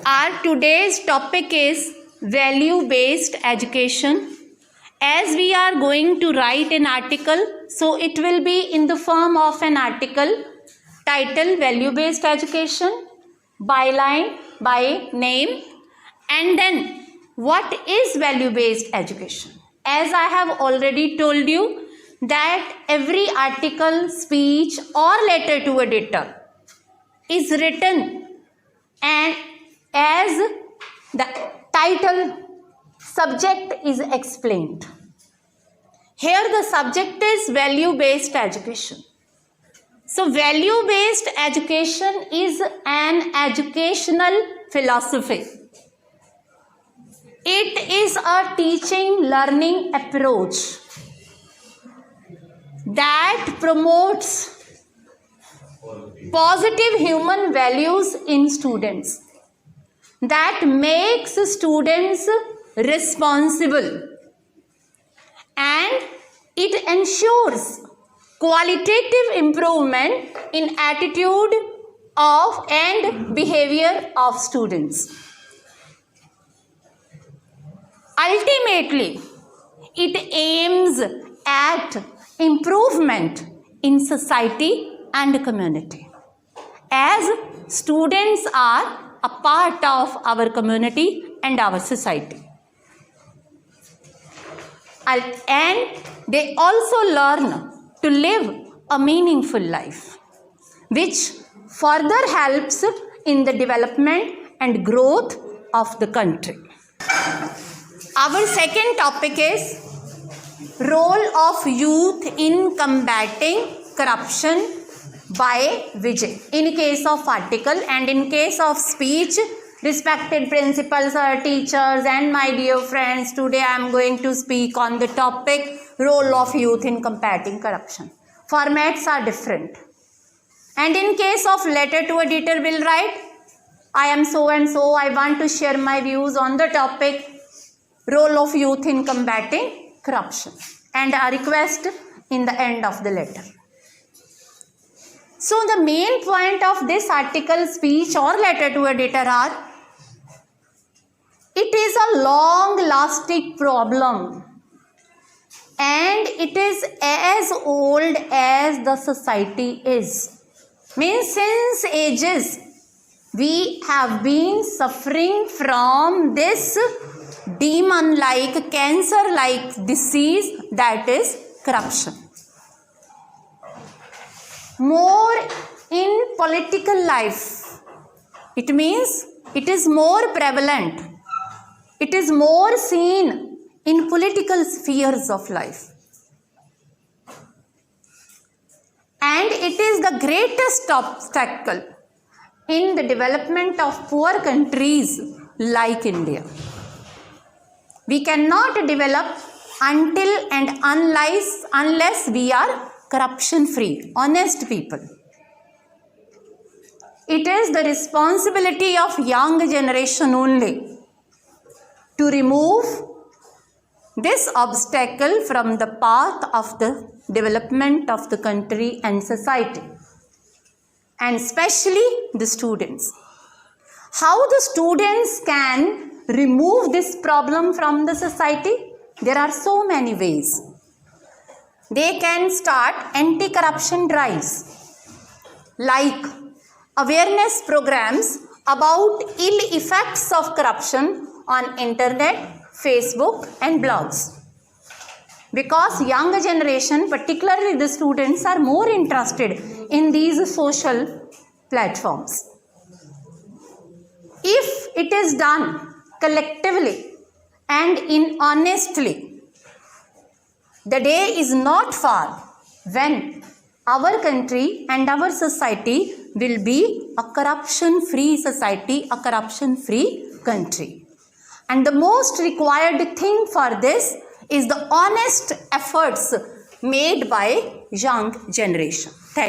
Our today's topic is value-based education. As we are going to write an article, so it will be in the form of an article titled value-based education, byline, by name, and then what is value-based education? As I have already told you that every article, speech or letter to editor is written and as the title subject is explained. Here the subject is value-based education. So value-based education is an educational philosophy. It is a teaching learning approach that promotes positive human values in students, that makes students responsible, and it ensures qualitative improvement in attitude of and behavior of students. Ultimately, it aims at improvement in society and community, as students are a part of our community and our society. And they also learn to live a meaningful life, which further helps in the development and growth of the country. Our second topic is role of youth in combating corruption by Vijay. In case of article and in case of speech, respected principals, teachers and my dear friends, today I am going to speak on the topic role of youth in combating corruption. Formats are different. And in case of letter to editor will write, I am so and so, I want to share my views on the topic role of youth in combating corruption, and a request in the end of the letter. So the main point of this article, speech or letter to editor are, it is a long-lasting problem and it is as old as the society is. Means since ages we have been suffering from this demon-like, cancer-like disease, that is corruption. More in political life, it means it is more prevalent, it is more seen in political spheres of life, and it is the greatest obstacle in the development of poor countries like India. We cannot develop until and unless we are corruption free, honest people. It is the responsibility of young generation only to remove this obstacle from the path of the development of the country and society, and especially the students. How the students can remove this problem from the society? There are so many ways. They can start anti-corruption drives, like awareness programs about ill effects of corruption on internet, Facebook and blogs. Because younger generation, particularly the students, are more interested in these social platforms. If it is done collectively and in honestly, the day is not far when our country and our society will be a corruption-free society, a corruption-free country. And the most required thing for this is the honest efforts made by young generation. Thank you.